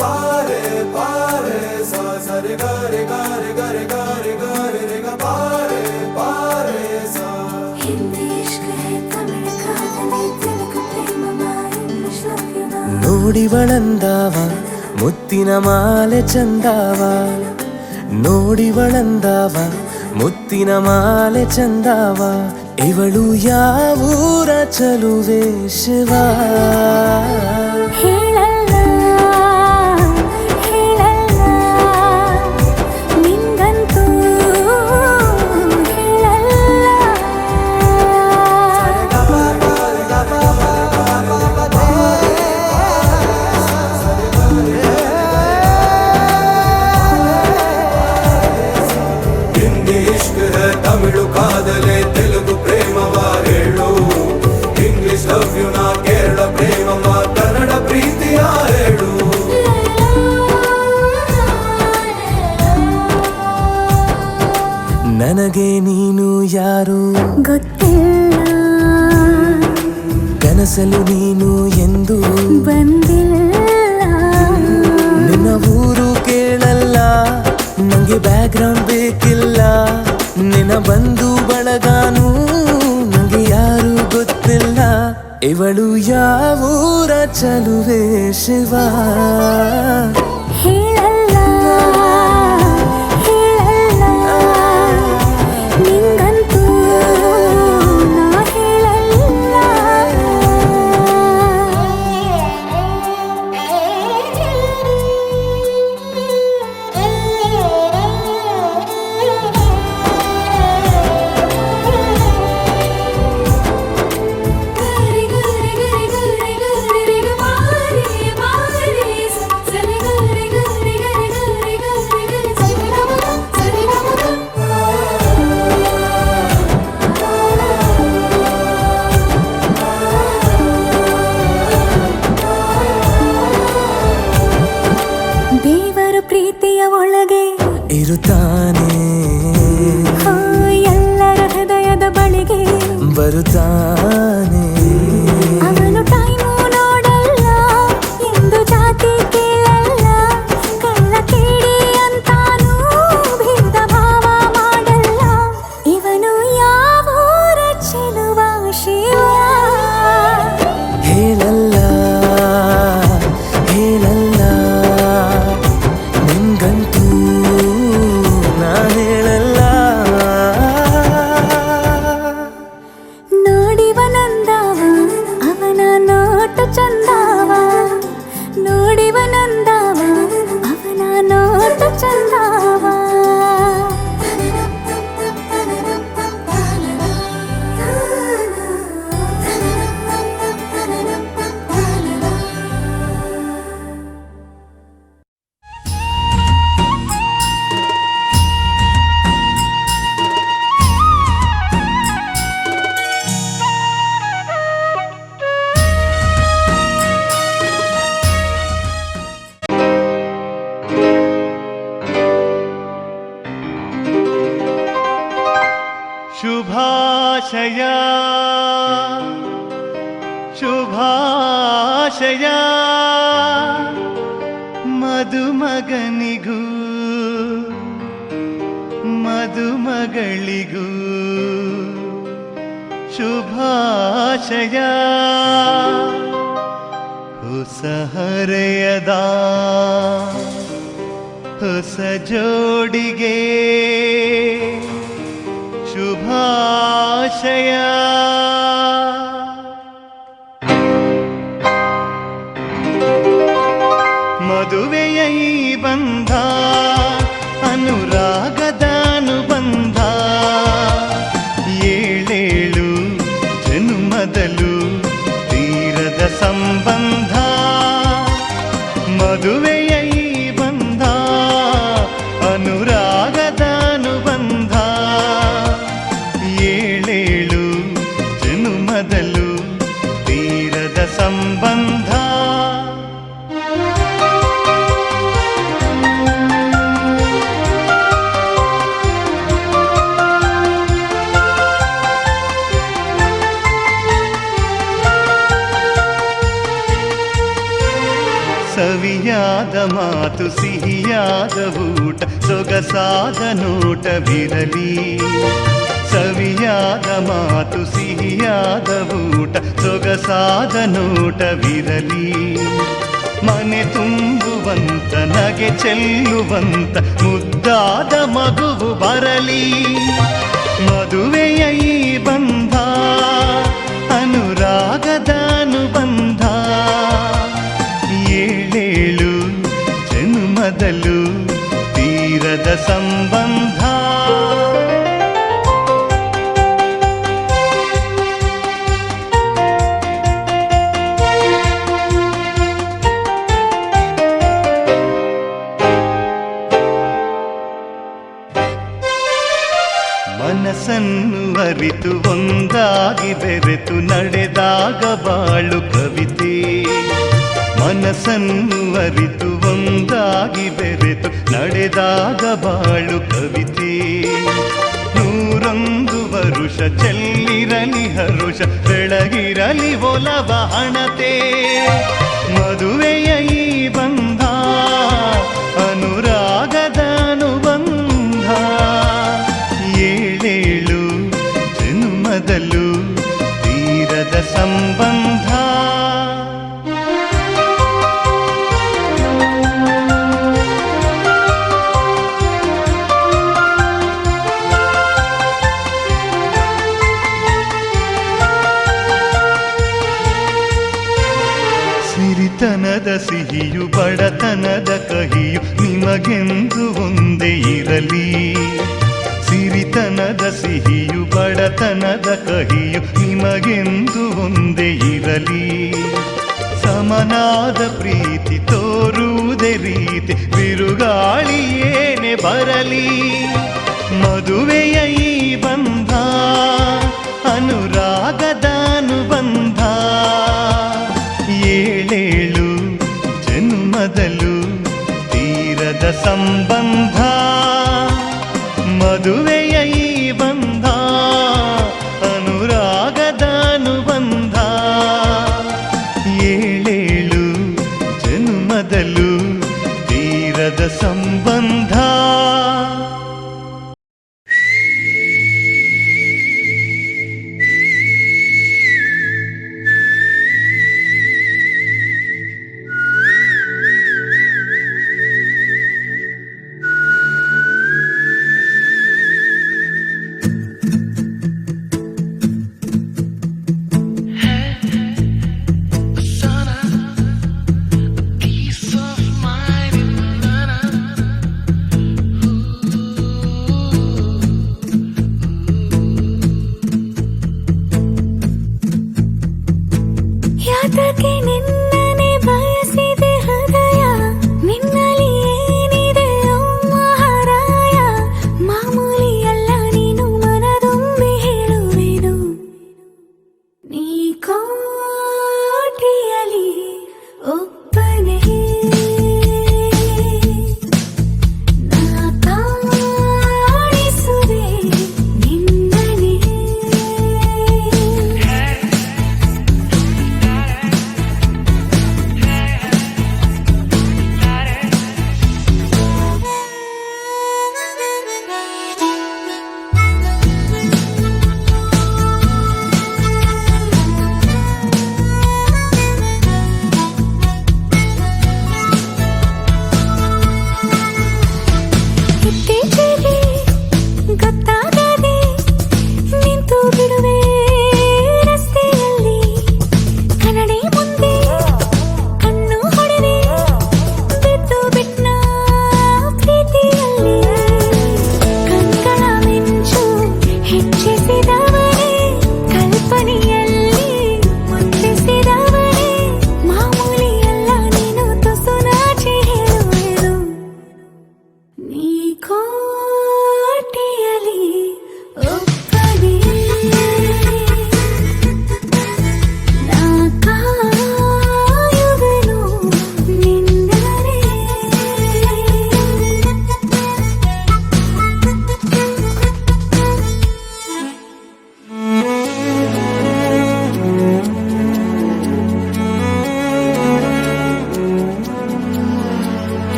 पारे पारे सा सा रे गा रे गा रे गा रे गा रे गा रे रे गा पारे पारे सा हिंदी इश्क है तमिळ कादले तेलुगु प्रेममा इंग्लिश लव यू ನಾ ನೋಡಿವಳಂದಾವ ಮುತ್ತಿನ ಮಾಲೆ ಚಂದಾವ ನೋಡಿವಳಂದಾವ ಮುತ್ತಿನ ಮಾಲೆ ಚಂದಾವ ಇವಳು ಯಾವೂರ ಚಲುವೆ ಶಿವ ಹೇಳಲ್ಲ ಹೇಳಲ್ಲ ನಿಂಗಂತೂ ಹೇಳಲ್ಲ हिंदी इश्क है तमिಳು ಕಾದಲೆ ತೆಲುಗು ಪ್ರೇಮವ ಹೇಳು ಇಂಗ್ಲಿಷ್ ಲವ್ ಯು ನಾ ಕೇರಳ ಪ್ರೇಮವ ಕನ್ನಡ ಪ್ರೀತಿಯ ಹೇಳು ನನಗೆ ನೀನು ಯಾರು ಗೊತ್ತಿಲ್ಲ ಕನಸಲು ನೀನು ಎಂದು ಬಂದಿಲ್ಲ ನಿನ್ನ ಊರು ಕೇಳಲ್ಲ ನಂಗೆ ಬ್ಯಾಕ್ಗ್ರೌಂಡ್ ಬೇಕಿಲ್ಲ ನಿನ್ನ ಬಂಧು ಬಳಗಾನು ನಂಗೆ ಯಾರು ಗೊತ್ತಿಲ್ಲ ಇವಳು ಯಾವೂರ ಚಲುವೆ ಶಿವ ಹೇಳಲ್ಲ ಹೇಳಲ್ಲ ನಿಂಗಂತೂ ನಾ ದೇವರು ಪ್ರೀತಿಯ ಒಳಗೆ ಇರುತ್ತಾನೆ ಎಲ್ಲರ ಹೃದಯದ ಬಳಿಗೆ ಬರುತ್ತಾನೆ ಅವನು ಟೈಮು ನೋಡಲ್ಲ ಎಂದು ಜಾತಿ ಕೇಳಲ್ಲ ಕಳ್ಳ ಕೇಳಿ ಅಂತಾನೂ ಭೇದ ಭಾವ ಮಾಡಲ್ಲ ಇವನು ಯಾವೂರ ಚೆಲುವ ಶಿವ ಹೇಳಲ್ಲ ಹೇಳಲ್ಲ ನಿಂಗಂತೂ ನಾ ಹೇಳಲ್ಲ ನೋಡಿವನಂದವ ಅವನ ನೋಟ ಚಂದವ ನೋಡಿವನಂದವ ಅವನ ನೋಟ ಚಂದವ ಶುಭಾಶಯ ಶುಭಾಶಯ ಮದುಮಗನಿಗೂ ಮದುಮಗಳಿಗೂ ಶುಭಾಶಯ ಹೊಸ ಹರೆಯದ ಹೊಸ ಜೋಡಿಗೆ ಶುಭಾಶಯ ಮದುವೆಯ ಈ ಬಂಧ ಅನುರಾಗದ ಅನುಬಂಧ ಏಳೇಳು ಜನ್ಮದಲು ತೀರದ ಸಂಬಂಧ ಮದುವೆಯ ಈ ಬಂಧ ಅನುರಾಗದ ಅನುಬಂಧ ಏಳೇಳು ಜನ್ಮದಲು ತೀರದ ಸಂಬಂಧ ಸವಿಯಾದ ಸವಿಯಾದ ಮಾತು ಸಿಹಿಯಾದ ಊಟ ಸೊಗಸಾದ ನೋಟವಿರಲಿ. ಸವಿಯಾದ ಮಾತು ಸಿಹಿಯಾದ ಊಟ ಸೊಗಸಾದ ನೋಟವಿರಲಿ. ಮನೆ ತುಂಬುವಂತ ನಗೆ ಚೆಲ್ಲುವಂತ ಮುದ್ದಾದ ಮಗುವು ಬರಲಿ. ಮದುವೆಯ ಈ ಬಂಧ ಅನುರಾಗದ ಅನುಬಂಧ. ಏಳೇಳು ಜನ್ಮದಲ್ಲೂ ತೀರದ ಸಂಬಂಧ. ಮನಸ್ಸನ್ನು ಅರಿತು ಒಂದಾಗಿ ಬೆರೆತು ನಡೆದಾಗ ಬಾಳು ಕವಿತೆ. ಮನಸ್ಸನ್ನು ಅರಿತು ಒಂದಾಗಿ ಬೆರೆತು ನಡೆದಾಗ ಬಾಳು ಕವಿತೆ. 101 ವರುಷ ಚೆಲ್ಲಿರಲಿ ಹರುಷ ಬೆಳಗಿರಲಿ ಒಲವ ಹಣತೆ. ಮದುವೆಯ ಈ ಬಂಧ ಅನುರಾಗದ ಅನುಬಂಧ. ಏಳೇಳು ಜನ್ಮದಲ್ಲೂ ತೀರದ ಸಂಬಂಧ. ಸಿರಿತನದ ಸಿಹಿಯು ಬಡತನದ ಕಹಿಯು ನಿಮಗೆಂದು ಒಂದೇ ಇರಲಿ. ಸಿರಿತನದ ಸಿಹಿಯು ಬಡತನದ ಕಹಿಯು ನಿಮಗೆಂದು ಒಂದೇ ಇರಲಿ. ಸಮನಾದ ಪ್ರೀತಿ ತೋರುವುದೇ ರೀತಿ ಬಿರುಗಾಳಿ ಏನೇ ಬರಲಿ. ಮದುವೆಯ ಈ ಬಂಧ ಅನುರಾಗದ ಅನುಬಂಧ. ಏಳೇಳು ಜನ್ಮದಲ್ಲೂ ತೀರದ ಸಂಬಂಧ. ಮದುವೆಯ ಈ ಬಂಧ ಅನುರಾಗದ ಅನುಬಂಧ. ಏಳೇಳು ಜನ್ಮದಲ್ಲೂ ತೀರದ ಸಂಬಂಧ.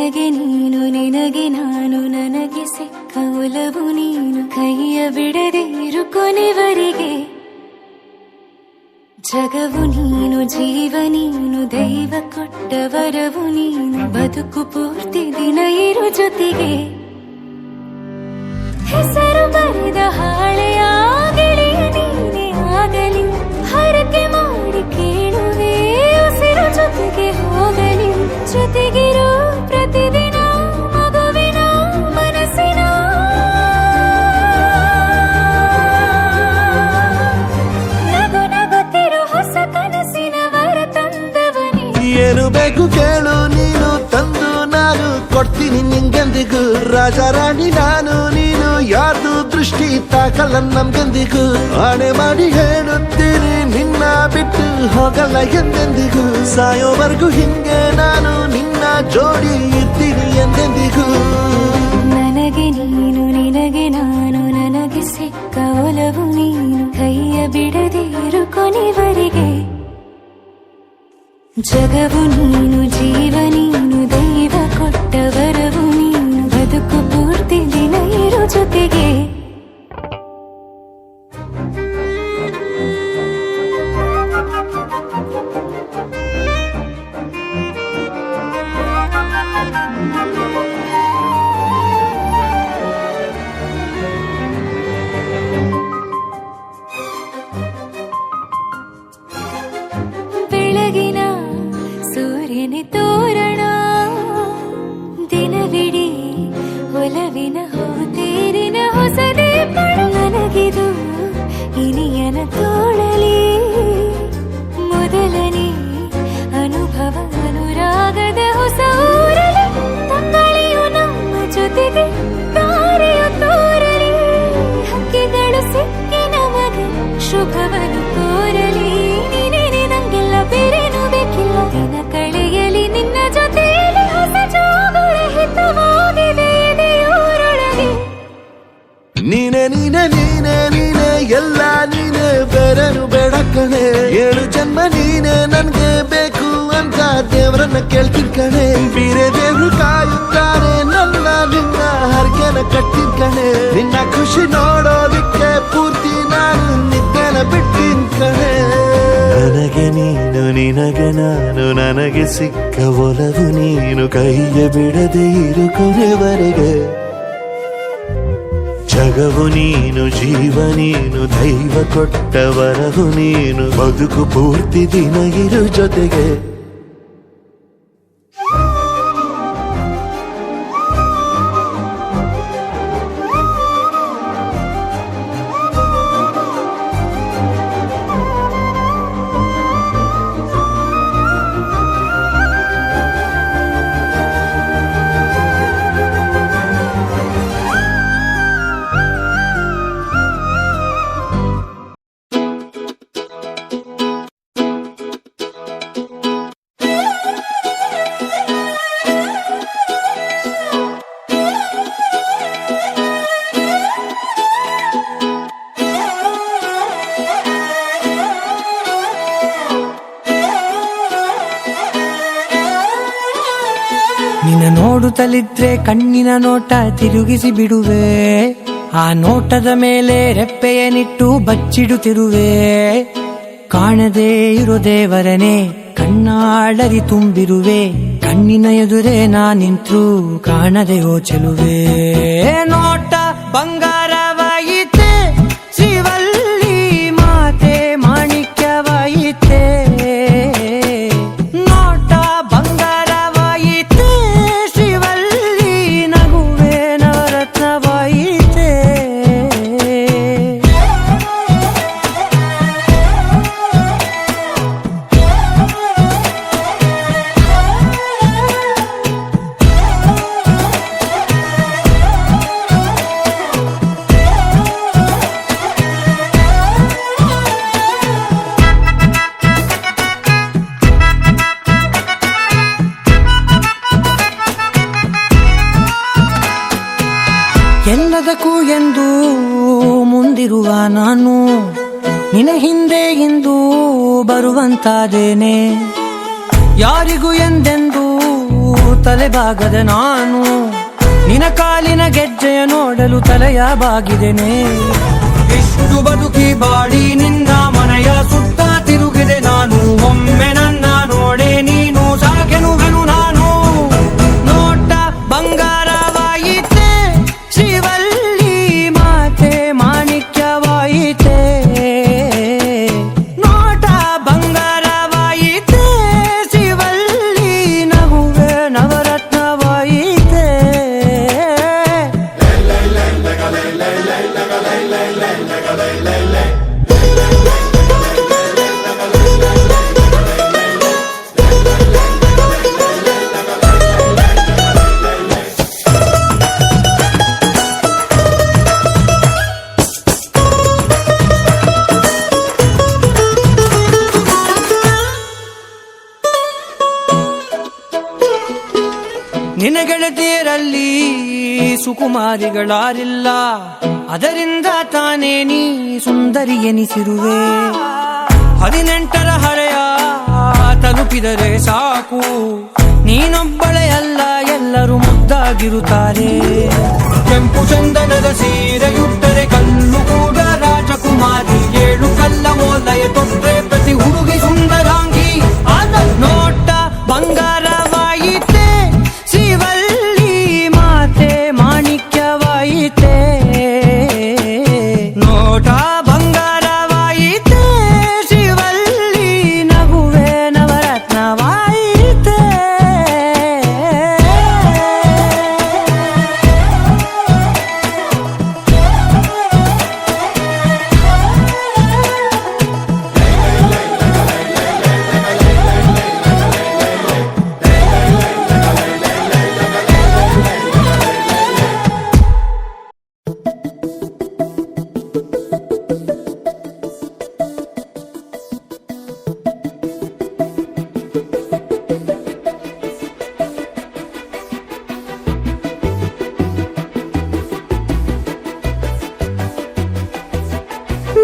ನನಗೆ ನೀನು ನಿನಗೆ ನಾನು ನನಗೆ ಸಿಕ್ಕ ಒಲವು ನೀನು ಕೈಯ ಬಿಡದೆ ಇರು ಕೊನೆವರೆಗೆ ಜಗವು ನೀನು ಜೀವ ನೀನು ದೈವ ಕೊಟ್ಟ ವರವು ನೀನು ಬದುಕು ಪೂರ್ತಿ ದಿನ ಇರು ಜೊತೆಗೆ ಹೆಸರು ಬರೆದ ಹಾಳೆಯ ಗೆಳೆಯ ನೀನೇ ಆಗಲಿ ಹರಕೆ ಮಾಡಿ ಕೇಳುವೆ ಉಸಿರು ಜೊತೆಗೆ ಹೋಗಲಿ ಜೊತೆಗಿರೋ ಪ್ರತಿದಿನ ಮಗುವಿನ ಮನಸ್ಸಿನ ನಗು ನಗುತ್ತಿರೋ ಹೊಸ ಕನಸಿನ ವರ ತಂದವನೇ ಏನು ಬೇಕು ಕೇಳು ನೀನು ತಂದು ನಾನು ಕೊಡ್ತೀನಿ ನಿಂಗೆಂದಿಗೂ ರಾಜ ರಾಣಿ ನಾನು ನೀನು ಯಾರ್ದು ದೃಷ್ಟಿ ತಾಕಲ್ಲ ನಮ್ಗೆಂದಿಗೂ ಆಣೆ ಮಾಡಿ ಹೇಳುತ್ತೀನಿ ನಿನ್ನ ಬಿಟ್ಟು ಹೋಗಲ್ಲ ಎಂದೆಂದಿಗೂ ಸಾಯೋವರೆಗೂ ಹಿಂಗೆ ನಾನು ನಿನ್ನ ಜೋಡಿ ಇರ್ತೀನಿ ಎಂದೆಂದಿಗೂ ನನಗೆ ನೀನು ನಿನಗೆ ನಾನು ನನಗೆ ಸಿಕ್ಕ ಒಲವು ನೀನು ಕೈಯ ಬಿಡದೆ ಇರು ಕೊನೆವರೆಗೆ ಜಗವು ನೀನು ಜೀವ ನೀನು ದೈವ ಕೊಟ್ಟ ವರವು ನೀನು ಬದುಕು ಪೂರ್ತಿ ದಿನ ಇರು ಜೊತೆಗೆ ಬೆಳಗಿನ ಸೂರ್ಯನ ತೋರಣ ದಿನವಿಡೀ ಒಲವಿನ ಹೋತೇರಿನ ಹೊಸದೇ ಪಣ ನನಗಿದು ಇನಿಯನ ತೋಳಲಿ ಮೊದಲನೇ ಅನುಭವ ಅನುರಾಗದ ಹೊಸ ಊರಲಿ ತಂಗಳಿಯು ನಮ್ಮ ಜೊತೆಗೆ ತಾರೆಯು ತೋರಲಿ ಹಕ್ಕಿಗಳು ಸಿಕ್ಕಿ ನಮಗೆ ಶುಭವನ್ನು ಕೋರಲಿ ನೀನೇನೆ ನಂಗೆಲ್ಲ ಬೇರೇನು ಬೇಕಿಲ್ಲ ದಿನ ಕಳೆಯಲಿ ನಿನ್ನ ಜೊತೆಯಲ್ಲಿ ಹೊಸ ಜೋಗುಳ ಹಿತವಾಗಿದೆ ಎದೆಯೂರೊಳಗೆ ನೀನೆ ನೀನೆ ನೀನೆ ನೀನೆ ಎಲ್ಲ ನೀನೆ ಬೇರೆನು ಬೇಡ ಕಣೆ ಏಳು ಜನ್ಮ ನೀನೆ ನನ್ಗೆ ಬೇಕು ಅಂತ ದೇವರನ್ನ ಕೇಳ್ತೀನಿ ಕಣೆ ಬೇರೆ ದೇವ್ರು ಕಾಯುತ್ತಾರೆ ನನ್ನ ನಿನ್ನ ಹರ್ಗೆನ ಕಟ್ಟಿನ ಕಣೆ ನಿನ್ನ ಖುಷಿ ನೋಡೋದಿಕ್ಕೆ ಪೂರ್ತಿ ನಾನು ನಿದ್ದೆನ ಬಿಟ್ಟಿನ ಕಣೆ ನನಗೆ ನೀನು ನಿನಗೆ ನಾನು ನನಗೆ ಸಿಕ್ಕ ಒಲವು ನೀನು ಕೈಯ ಬಿಡದೆ ಇರು ಕೊನೆವರೆಗೆ ಜಗವು ನೀನು ಜೀವ ನೀನು ದೈವ ಕೊಟ್ಟ ವರವು ನೀನು ಬದುಕು ಪೂರ್ತಿ ದಿನ ಇರು ಜೊತೆಗೆ ನಿನ್ನ ನೋಡುತ್ತಲಿದ್ರೆ ಕಣ್ಣಿನ ನೋಟ ತಿರುಗಿಸಿ ಬಿಡುವೆ ಆ ನೋಟದ ಮೇಲೆ ರೆಪ್ಪೆಯನಿಟ್ಟು ಬಚ್ಚಿಡುತ್ತಿರುವೆ ಕಾಣದೇ ಇರೋ ದೇವರನೆ ಕಣ್ಣಾಳರಿ ತುಂಬಿರುವೆ ಕಣ್ಣಿನ ಎದುರೇ ನಾ ನಿಂತ್ರು ಕಾಣದೆಯೋ ಚೆಲುವೆ ನೋಟ ಬಂಗಾರವಾಯಿತೆ ಶ್ರೀವಲ್ಲಿ ಮಾತೆ ಮಾಣಿಕ್ಯವಾಯಿತೆ ನೋಟ ಬಂಗಾರವಾಯಿತೆ ಶ್ರೀವಲ್ಲಿ ನಗುವೆ ನವರತ್ನವಾಯಿತೆ ಎಲ್ಲದಕ್ಕೂ ಎಂದು ಮುಂದಿರುವ ನಾನು ನಿನ್ನ ಹಿಂದೆ ಇಂದು ಬರುವಂತಾದೇನೆ ಯಾರಿಗೂ ಎಂದೆಂದು ತಲೆಬಾಗದ ನಾನು ನಿನ ಕಾಲಿನ ಗೆಜ್ಜೆಯ ನೋಡಲು ತಲೆಯ ಬಾಗಿದೆನೆ. ಇಷ್ಟು ಬದುಕಿ ಬಾಡಿ ನಿನ್ನ ಮನೆಯ ಸುತ್ತ ತಿರುಗಿದೆ ನಾನು. ಒಮ್ಮೆ ನನ್ನ ನೋಡೆ ನೀನು ಸಾಕೆನುವೆನು ನಾನು. ನೋಟ ಬಂಗಾರವಾಯಿತೆ ಶ್ರೀವಲ್ಲಿ ಮಾತೆ ಮಾಣಿಕ್ಯವಾಯಿತೆ. ನೋಟ ಬಂಗಾರವಾಯಿತೆ ಶ್ರೀವಲ್ಲಿ ನಗುವೆ ನವರತ್ನವಾಯಿತೆ. ನಿನ್ನ ಗೆಳತಿಯರಲ್ಲಿ ಸುಕುಮಾರಿಗಳಾರಿಲ್ಲ, ಅದರಿಂದ ತಾನೇ ನೀ ಸುಂದರಿ ಎನಿಸಿರುವೆ. 18ರ ಹರೆಯ ತಲುಪಿದರೆ ಸಾಕು, ನೀನೊಬ್ಬಳೆ ಅಲ್ಲ ಎಲ್ಲರೂ ಮುದ್ದಾಗಿರುತ್ತಾರೆ. ಕೆಂಪು ಚಂದನದ ಸೀರೆಯುಟ್ಟರೆ ಕಲ್ಲು ಕೂಡ ರಾಜಕುಮಾರಿ. 7 ಕಲ್ಲ ಮೋಲಯ ತೊಟ್ಟರೆ ಪ್ರತಿ ಹುಡುಗಿ ಸುಂದರಾಂಗಿ. ಆದ ನೋಟ ಬಂಗಾರವಾಯಿತೆ ಶ್ರೀವಲ್ಲಿ ಮಾತೆ ಮಾಣಿಕ್ಯವಾಯಿತೆ. ನೋಟ ಬಂಗಾರವಾಯಿತೆ ಶ್ರೀವಲ್ಲಿ ನಗುವೆ ನವರತ್ನವಾಯಿತೆ.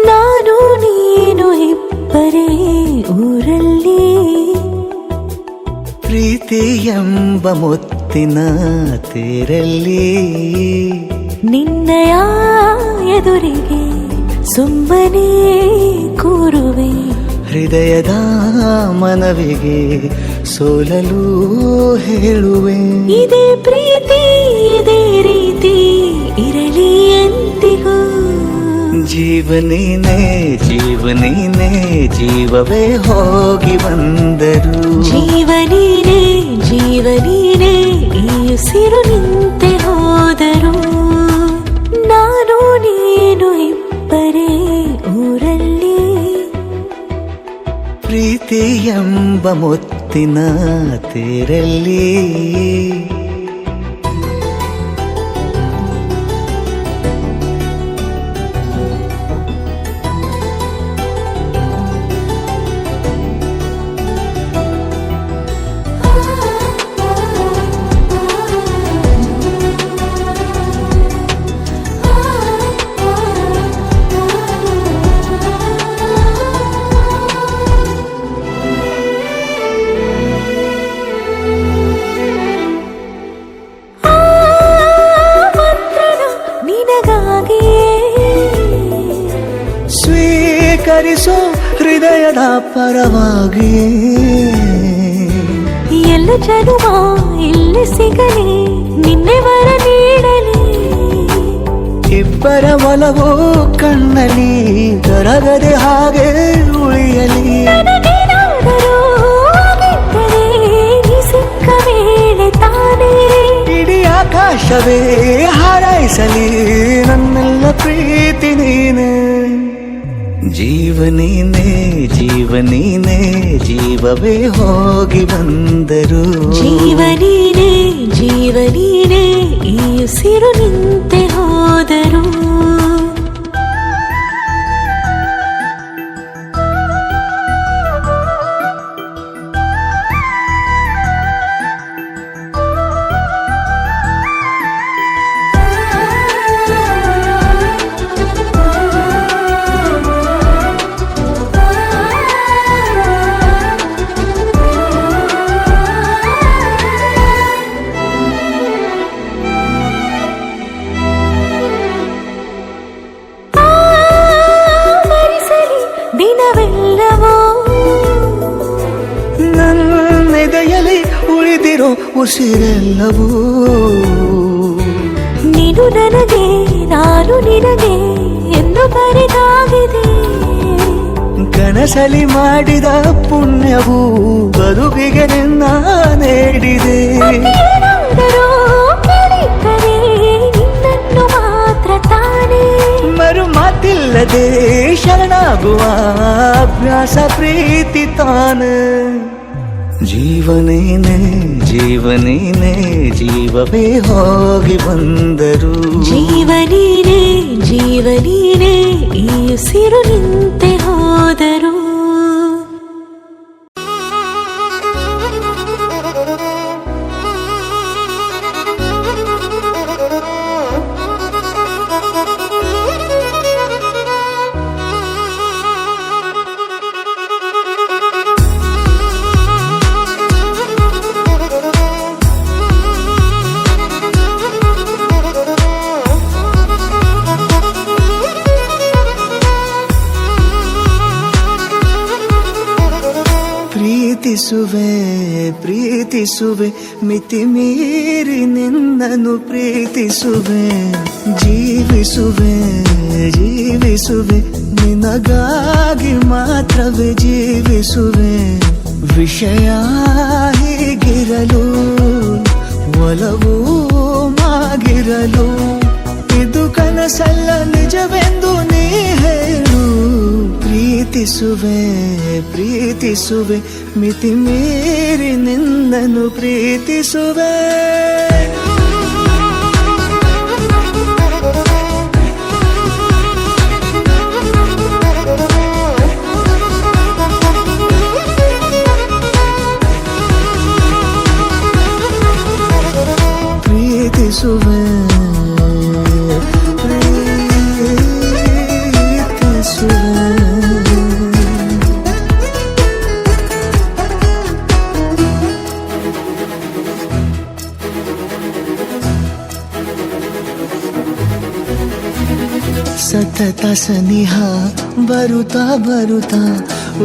ನಾನು ನೀನು ಇಬ್ಬರೇ ಊರಲ್ಲಿ, ಪ್ರೀತಿ ಎಂಬ ಮುತ್ತಿನ ತೇರಲ್ಲಿ. ನಿನ್ನಯ ಎದುರಿಗೆ ಸುಮ್ಮನೆ ಕೂರುವೆ. ಹೃದಯದ ಮನವಿಗೆ ಸೋಲಲು ಹೇಳುವೆ. ಇದೇ ಪ್ರೀತಿ ಇದೇ ರೀತಿ ಇರಲಿ ಎಂದಿಗೂ. ಜೀವನೇನೆ ಜೀವನೇನೆ ಜೀವವೇ ಹೋಗಿ ಬಂದರು. ಜೀವನೀನೇ ಜೀವನೀನೇ ಈ ಉಸಿರು ನಿಂತೆ ಹೋದರು. ನಾನು ನೀನು ಇಬ್ಬರೇ ಊರಲ್ಲಿ, ಪ್ರೀತಿ ಎಂಬ ಮುತ್ತಿನ ತೇರಲ್ಲಿ. ಸ್ವೀಕರಿಸೋ ಹೃದಯದ ಪರವಾಗಿ. ಎಲ್ಲ ಜನುಮ ಇಲ್ಲಿ ಸಿಗಲಿ, ನಿನ್ನೆ ವರ ನೀಡಲಿ. ಇಬ್ಬರ ಒಲವು ಕಣ್ಣಲ್ಲಿ ಕರಗದೆ ಹಾಗೆ ಉಳಿಯಲಿ. ನನಗೇನಾದರೂ ಆಗಿದ್ದರೆ ನೀ ಸಿಕ್ಕ ವೇಳೆ ತಾನೇ ಇಡೀ ಆಕಾಶವೇ ಹಾರೈಸಲಿ ನನ್ನೆಲ್ಲ ಪ್ರೀತಿ ನೀನೆ. ಜೀವನೀನೇ ಜೀವನೀನೇ ಜೀವವೇ ಹೋಗಿ ಬಂದರು. ಜೀವನೀನೇ ಜೀವನೀನೇ ಈ ಉಸಿರು ನಿಂತೆ ಹೋದರು. ಉಸಿರೆಲ್ಲವೂ ನೀನು ನನಗೆ ನಾನು ನಿನಗೆ ಎಂದು ಬರೆದಾಗಿದೆ. ಕನಸಲಿ ಮಾಡಿದ ಪುಣ್ಯವು ಬದುಕಿಗೆ ನಿನ್ನ ನೀಡಿದೆ. ಏನಾದರೂ ಕೇಳಿದ್ದರೆ ನಿನ್ನನ್ನು ಮಾತ್ರ ತಾನೇ ಮರು ಮಾತಿಲ್ಲದೆ ಶರಣಾಗುವ ಅಭ್ಯಾಸ ಪ್ರೀತಿ ತಾನೆ. ಜೀವನೇನೆ ಜೀವನೇನೆ ಜೀವವೇ ಹೋಗಿ ಬಂದರು. ಜೀವನೀನೇ ಜೀವನೀನೇ ಈ ಉಸಿರು ನಿಂತೆ ಹೋದರು. ಪ್ರೀತಿಸುವೆ ಪ್ರೀತಿಸುವೆ ಮಿತಿ ಮೀರಿ ನಿನ್ನನ್ನು ಪ್ರೀತಿಸುವೆ. ಜೀವಿಸುವೆ ಜೀವಿಸುವೆ ನಿನಗಾಗಿ ಮಾತ್ರವೇ ಜೀವಿಸುವೆ. ವಿಷಯ ಹೀಗಿರಲು ಒಲವು ಮಾಗಿರಲು ಇದು ಕನಸಲ್ಲ ನಿಜವೆಂದು ನೀ ಹೇಳು. ಪ್ರೀತಿಸುವೆ ಪ್ರೀತಿಸುವೆ ಮಿತಿ ಮೀರಿ ನಿನ್ನನ್ನು ಪ್ರೀತಿಸುವೆ. ಪ್ರೀತಿಸುವೆ ಸತತ ಸನಿಹ ಬರುತ್ತಾ ಬರುತ್ತಾ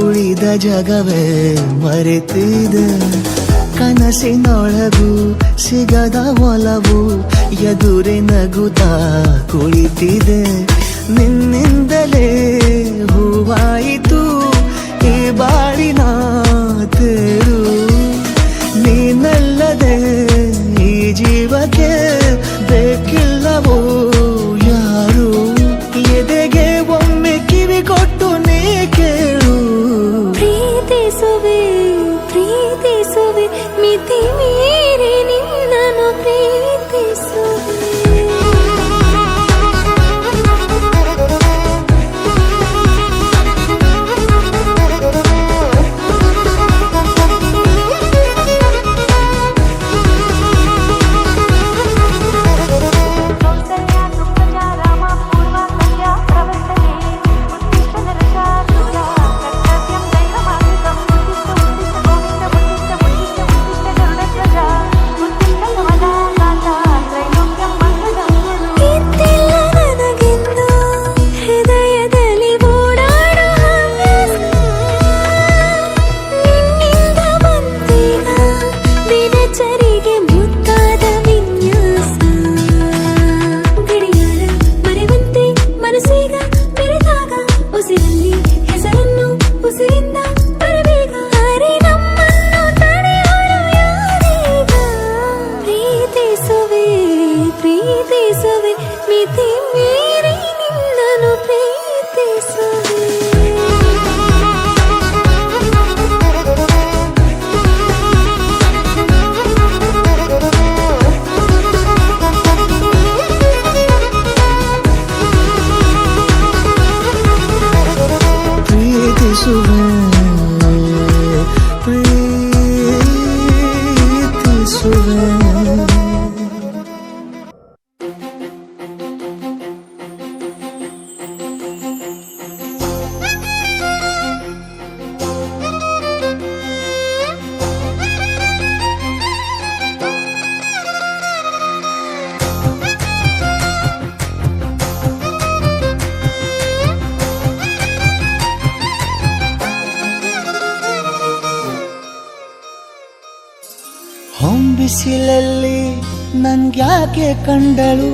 ಉಳಿದ ಜಗವೇ ಮರೆತಿದೆ. ಕನಸಿನೊಳಗೂ ಸಿಗದ ಒಲವು ಎದುರೆ ನಗುತ್ತಾ ಕುಳಿತಿದೆ. ನಿನ್ನಿಂದಲೇ ಹೂವಾಯಿತು ಈ ಬಾಳಿನ ತೇರು. ನೀನಲ್ಲದೆ ಈ ಜೀವಕ್ಕೆ ಬೇಕಿಲ್ಲವೋ ಯಾರು. ಎದೆಗೆ ಒಮ್ಮೆ ಕಿವಿ ಕೊಟ್ಟು ನೀ ಕೇಳು. ಪ್ರೀತಿಸುವೆ ಪ್ರೀತಿಸುವೆ ಮಿತಿ ಮೀರಿ ನಿನ್ನನ್ನು ಪ್ರೀತಿಸುವೆ. ಬಿಸಿಲಲ್ಲಿ ನನ್ಗ್ಯಾಕೆ ಕಂಡಳು,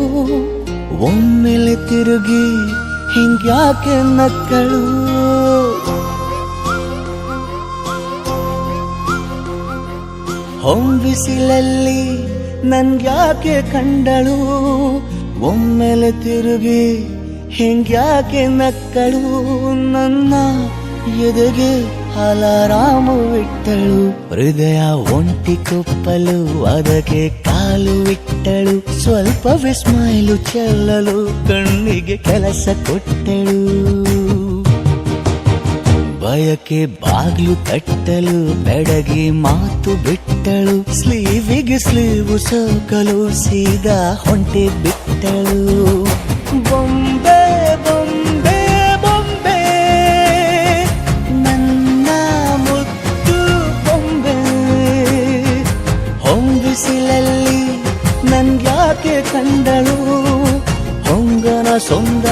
ಒಮ್ಮೆಲೆ ತಿರುಗಿ ಹಿಂಗ್ಯಾಕೆ ನಕ್ಕಳು. ಬಿಸಿಲಲ್ಲಿ ನನ್ಗ್ಯಾಕೆ ಕಂಡಳು, ಒಮ್ಮೆಲೆ ತಿರುಗಿ ಹಿಂಗ್ಯಾಕೆ ನಕ್ಕಳು. ನನ್ನ ಎದೆಗೆ ಅಲಾರಾಮು ಇಟ್ಟಳು, ಹೃದಯ ಒಂಟಿ ಕೊಪ್ಪಲು ಅದಕ್ಕೆ ಕಾಲು ಇಟ್ಟಳು. ಸ್ವಲ್ಪವೇ ಸ್ಮೈಲು ಚೆಲ್ಲಲು ಕಣ್ಣಿಗೆ ಕೆಲಸ ಕೊಟ್ಟಳು. ಬಯಕೆ ಬಾಗ್ಲು ತಟ್ಟಲು ಬೆಡಗಿ ಮಾತು ಬಿಟ್ಟಳು. ಸ್ಲೀವಿಗೆ ಸ್ಲೀವು ಸೋಕಲು ಸೀದಾ ಹೊಂಟೆ ಬಿಟ್ಟಳು. ಬೊಂಬೆ ಬೊಂಬೆ ಬೊಂಬೆ ನನ್ನ ಮುದ್ದು ಬೊಂಬೆ. ಹೊಂಬಿಸಿಲಲ್ಲಿ ನನ್ಗ್ಯಾಕೆ ಕಂಡಳು, ಹೊಂಗನ ಸೊಂದ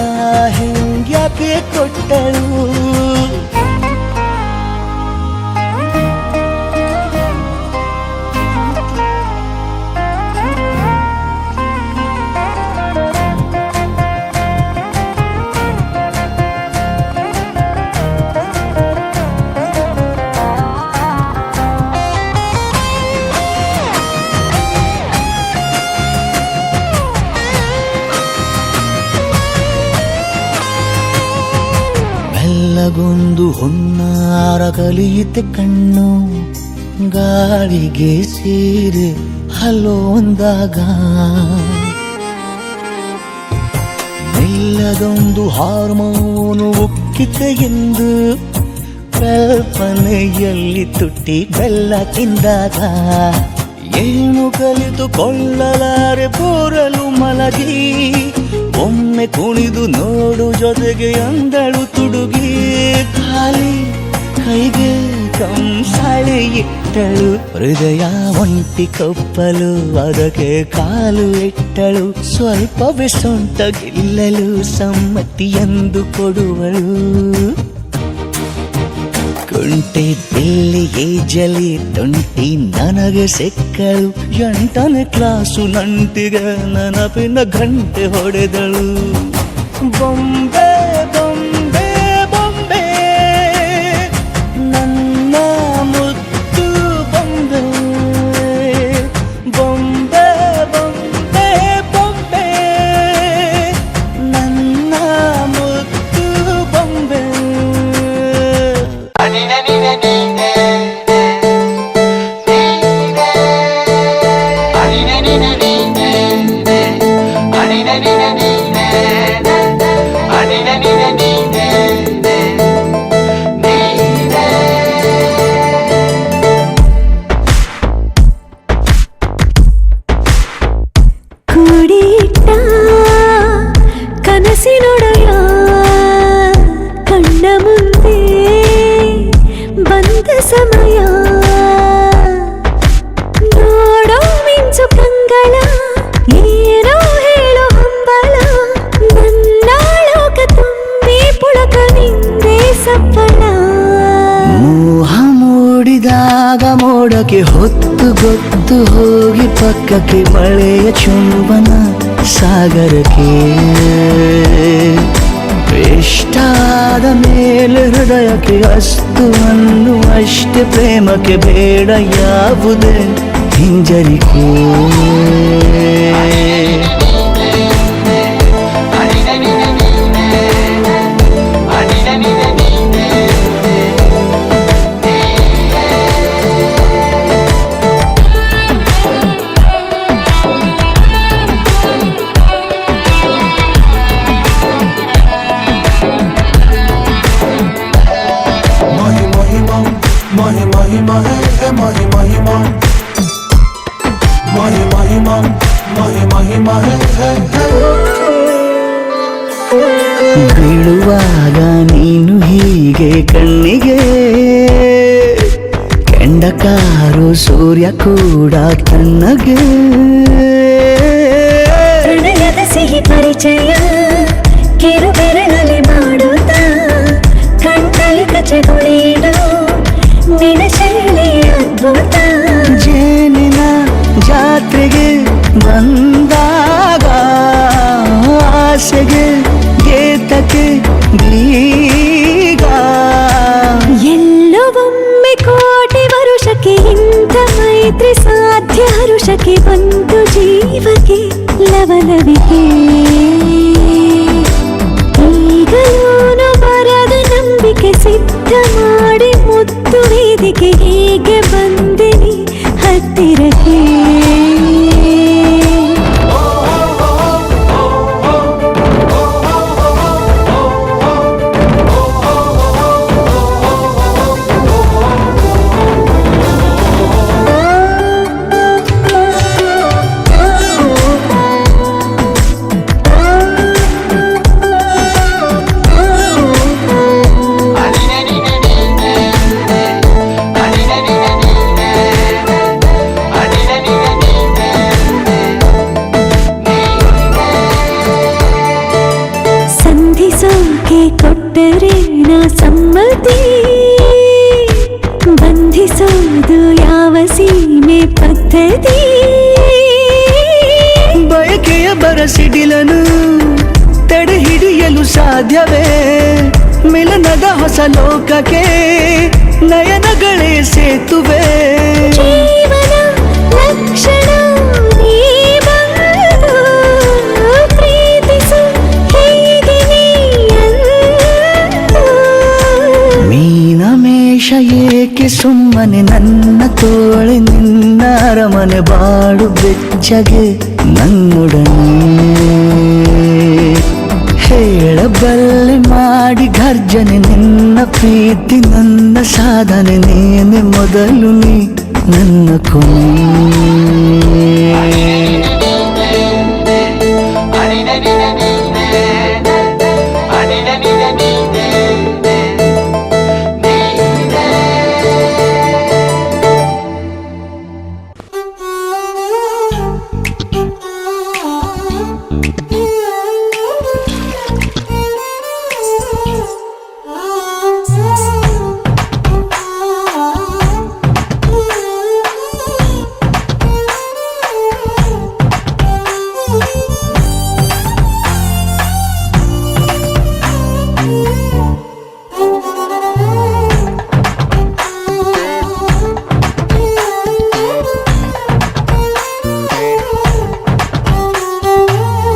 ಹೆಂಗ್ಯಾಕೆ ಕೊಟ್ಟಳು. ಗೊಂದು ಹೊನ್ನಾರ ಕಲಿಯಿತೆ ಕಣ್ಣು, ಗಾಳಿಗೆ ಸೀರೆ ಹಲೋ ಅಂದಾಗ ಮೆಲ್ಲದೊಂದು ಹಾರ್ಮೋನು ಉಕ್ಕಿತೆ ಎಂದು ಕಲ್ಪನೆಯಲ್ಲಿ ತುಟ್ಟಿ ಬೆಲ್ಲ ತಿಂದಾಗ. ಏನು ಕಲಿತುಕೊಳ್ಳಲಾರೆ ಬೋರಲು ಮಲಗಿ, ಒಮ್ಮೆ ಕುಣಿದು ನೋಡು ಜೊತೆಗೆ ಅಂದಳು ತುಡುಗಿ. ಖಾಲಿ ಕೈಗೆ ಕಂಸಾಳೆ ಇಟ್ಟಳು, ಹೃದಯ ಒಂಟಿ ಕೊಪ್ಪಲು ಅದಕ್ಕೆ ಕಾಲು ಇಟ್ಟಳು. ಸ್ವಲ್ಪವೇ ಸೊಂಟ ಗೆಲ್ಲಲು ಸಮ್ಮತಿಯೆಂದು ಕೊಡುವಳು. ಕುಂಟೆ ಬಿಲ್ಲಿ ಏಜಲಿ ತುಂಟಿ ನನಗೆ ಸಿಕ್ಕಳು, 8ನೇ ಕ್ಲಾಸು ನಂಟಿಗೆ ನೆನಪಿನ ಗಂಟೆ ಹೊಡೆದಳು. ಬೊಂಬೆ ಬೊಂಬೆ ಬೊಂಬೆ ನನ್ನ ಮುದ್ದು ಬೊಂಬೆ. ಬೊಂಬೆ ಬೊಂಬೆ ಬೊಂಬೆ ನನ್ನ ಮುದ್ದು ಬೊಂಬೆ. ಕೂಡಿಟ್ಟ ಕನಸಿನೊಡೆಯ ಕಣ್ಣ ಮುಂದೆ ಬಂದ ಸಮಯ, ನೋಡೋ ಮಿಂಚು ಕಂಗಳ ಏನೋ ಹೇಳೋ ಹಂಬಲ. ನನ್ನ ಲೋಕ ತುಂಬಿ ಪುಳಕ ನಿಂದೆ ಸಫಲ. ಮೋಹ ಮೂಡಿದಾಗ ಮೋಡಕ್ಕೆ ಹೊತ್ತು ಗೊತ್ತು ಹೋಗಿ ಪಕ್ಕಕ್ಕೆ ಮಳೆಯ ಚುಂಬನ ಸಾಗರಕ್ಕೆ. ಇಷ್ಟಾದ ಮೇಲೆ ಹೃದಯಕ್ಕೆ ಅಸ್ತು ಅನ್ನುವಷ್ಟೇ ಪ್ರೇಮಕ್ಕೆ ಬೇಡ ಯಾವುದೇ ಹಿಂಜರಿಕೆ. ಬೀಳುವಾಗ ನೀನು ಹೀಗೆ ಕಣ್ಣಿಗೆ, ಕೆಂಡಕಾರು ಸೂರ್ಯ ಕೂಡ ಕಣ್ಣಗೆ. ಪ್ರಣಯದ ಸಿಹಿ ಪರಿಚಯ ಕಿರು ಬೆರಳಲ್ಲಿ ಮಾಡುತ್ತಾ, ಕಣ್ಣಲ್ಲಿ ಕಚಗುಳಿಡು ನಿನ ಶೈಲಿ ಅದ್ಭುತ. ಜೇನಿನ ಮನೆಗೆ ಬಂದಾಗ ಆಸೆಗೆ ಗೇತಕ್ಕೆ ಬೀಗ ಎಲ್ಲವೊಮ್ಮೆ ಕೋಟಿ ವರುಷಕ್ಕೆ ಇಂಥ ಮೈತ್ರಿ ಸಾಧ್ಯ ಹರುಷಕ್ಕೆ ಬಂತು ಜೀವಕ್ಕೆ ಲವಲವಿಕೆ ಈಗಲೂನು ಬರದ ನಂಬಿಕೆ ಸಿದ್ಧ ಮಾಡಿ ಮುತ್ತು ವೇದಿಕೆ ಹೇಗೆ ಬಂದಿನಿ ಹತ್ತಿರಕ್ಕೆ ಕೊಟ್ಟರೆ ನಾ ಸಮ್ಮತಿ ಬಂಧಿಸೋದು ಯಾವ ಸೀಮೆ ಪದ್ಧತಿ ಬಯಕೆಯ ಬರಸಿಡಿಲನು ತಡೆ ಹಿಡಿಯಲು ಸಾಧ್ಯವೇ ಮಿಲನದ ಹೊಸ ಲೋಕಕ್ಕೆ ನಯನಗಳೇ ಸೇತುವೆ ಜೀವನ ಲಕ್ಷಣ ನೀ ಬಂದು ಪ್ರೀತಿಸು ಹೀಗೆ ನೀಯಂದು. ಮೀನಮೇಷ ಏಕೆ ಸುಮ್ಮನೆ ನನ್ನ ತೋಳೆ ನಿನ್ನ ಅರಮನೆ ಬಾಡು ಬೆಚ್ಚಗೆ ನನ್ನೊಡನೆ ಹೇಳಬಲ್ಲೆ ಮಾಡಿ ಘರ್ಜನೆ ನಿನ್ನ ಪ್ರೀತಿ ನನ್ನ ಸಾಧನೆ ನೇನೆ ಮೊದಲು ನೀ ನನ್ನ ಕೊನೆ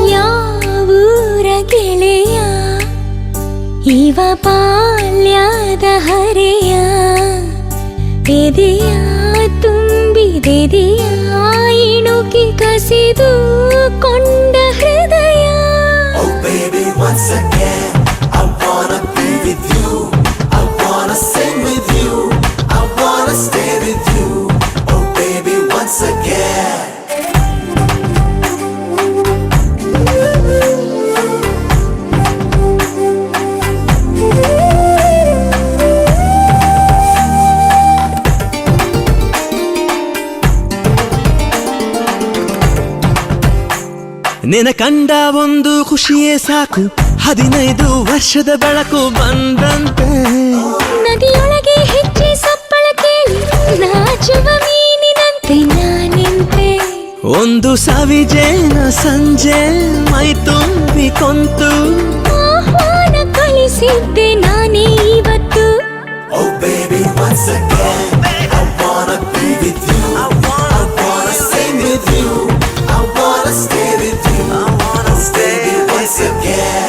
ಯಾವೂರ ಗೆಳೆಯ ಇವ ಬಾಲ್ಯದ ಹರೆಯ ಎದೆಯ ತುಂಬಿದೆದೆಯ ಇಣುಕಿ ಕಸಿದು ಕೊಂಡ ಹೃದಯ Oh baby, once again, I wanna be with you. I wanna sing with you. I wanna stay with you. Oh baby, once again. ನಿನ ಕಂಡ ಒಂದು ಖುಷಿಯೇ ಸಾಕು 15 ವರ್ಷದ ಬೆಳಕು ಬಂದಂತೆ ನದಿಯೊಳಗೆ ಹೆಜ್ಜೆ ಸಪ್ಪಳ ಕೇಳಿ ನಾಚುವ ಮೀನಿನಂತೆ ನಾನಿಂತೆ ಒಂದು ಸವಿಜೇನ ಸಂಜೆ ಮೈ ತುಂಬಿ ಕೊಂತು ಆಹ್ವಾನ ಕಳಿಸಿದ್ದೆ ನಾನೇ ಇವತ್ತು Oh baby, once again, I wanna be with you. I wanna sing with you. I wanna stay with you. I wanna stay once again.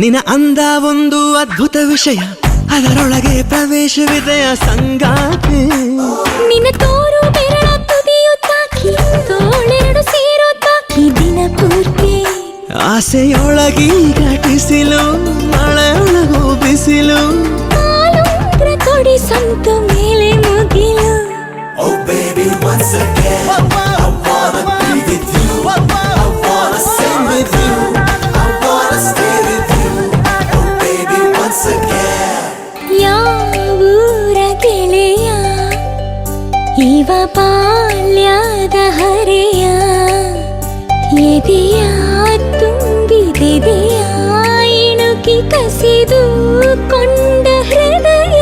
ನಿನ ಅಂದ ಒಂದು ಅದ್ಭುತ ವಿಷಯ ಅದರೊಳಗೆ ಪ್ರವೇಶವಿದೆಯ ಸಂಗಾತಿ ನಿನ್ನ ತೋರು ಬೆರಳ ತುದಿಯು ತಾಕಿ ತೋಳೆರಡು ಸೇರೋ ತಾಕಿ ದಿನ ಪೂರ್ತಿ ಆಸೆಯೊಳಗಿ ಘಟಿಸಿಲು ಮಳೆಯೊಳಗು ಬಿಸಿಲು ಕಾಲುಂಗ್ರ ಕೊಡಿ ಸಂತು ಮೇಲೆ ಮುಗಿಲು Oh baby, once again, I wanna be with you. I wanna sing with you. I wanna ಇವ ಬಾಲ್ಯದ ಹರೆಯ ಎದೆಯ ತುಂಬಿದೆದೆಯ ಇಣುಕಿ ಕಸಿದು ಕೊಂಡ ಹೃದಯ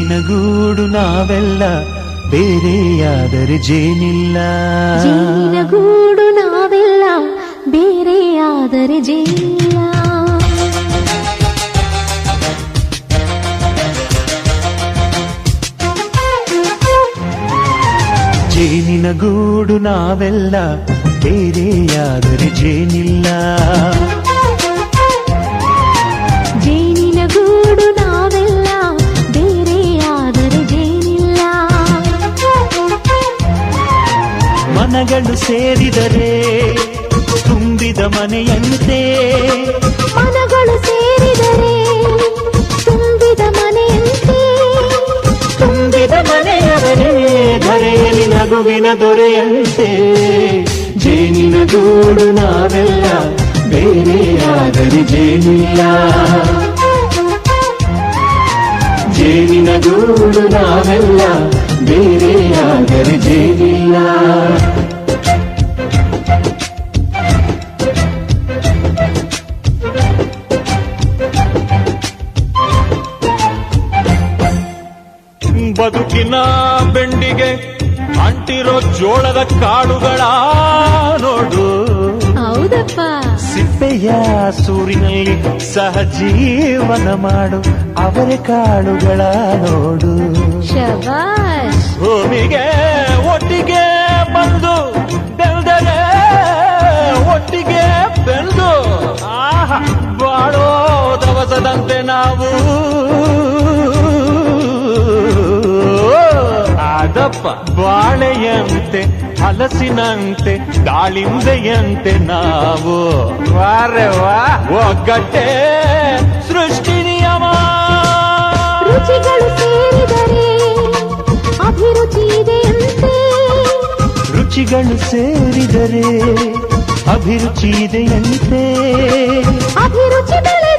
ಜೇನಿನಗೂಡು ನಾವೆಲ್ಲ ಬೇರೆಯಾದರೆ ಜೇನಿಲ್ಲ. ಜೇನಿನ ಗೂಡು ನಾವೆಲ್ಲ ಬೇರೆಯಾದರೆ ಜೇನಿಲ್ಲ. ಜೇನಿನಗೂಡು ನಾವೆಲ್ಲ ಬೇರೆಯಾದರೆ ಜೇನಿಲ್ಲ. ಜೇನಿನ ಗೂಡು ನಾವೆಲ್ಲ ಬೇರೆಯಾದರೆ ಜೇನಿಲ್ಲ. ಮನಗಳು ಸೇರಿದರೆ ತುಂಬಿದ ಮನೆಯಂತೆ. ಮನಗಳು ಸೇರಿದರೆ ತುಂಬಿದ ಮನೆಯಂತೆ. ತುಂಬಿದ ಮನೆಯವರೇ ಧರೆಯಲ್ಲಿ ನಗುವಿನ ದೊರೆಯಂತೆ. ಜೇನಿನ ಗೂಡು ನಾವೆಲ್ಲ ಬೇರೆಯಾದರೆ ಜೇನಿಲ್ಲ. ಜೇನಿನ ಗೂಡು ನಾವೆಲ್ಲ ಬೇರೆಯಾದರೆ ಜೇನಿಲ್ಲ. ಬದುಕಿನ ಬೆಂಡಿಗೆ ಅಂಟಿರೋ ಜೋಳದ ಕಾಳುಗಳ ನೋಡು. ಹೌದಪ್ಪ. ಸಿಪ್ಪೆಯ ಸೂರಿನಲ್ಲಿ ಸಹಜೀವನ ಮಾಡು ಅವರೆ ಕಾಳುಗಳ ನೋಡು. ಶಬಾಷ್. ಭೂಮಿಗೆ ಒಟ್ಟಿಗೆ ಬಂದು ಬೆಳೆದರೆ ಒಟ್ಟಿಗೆ ಬೆಳೆದು ಆಹಾ ಬಾಳೋ ದವಸದಂತೆ ನಾವು. ಅದಪ್ಪ ಬಾಳೆಯಂತೆ ಹಲಸಿನಂತೆ ದಾಳಿಂಬೆಯಂತೆ ನಾವು. ವಾರೆ ವಾ ಒಗ್ಗಟ್ಟೆ ಸೃಷ್ಟಿ ನಿಯಮ. ರುಚಿಗಳು ಸೇರಿದರೆ ಅಭಿರುಚಿ ಇದೆಯಂತೆ. ರುಚಿಗಳು ಸೇರಿದರೆ ಅಭಿರುಚಿ ಇದೆಯಂತೆ. ಅಭಿರುಚಿ ಬೆಲೆ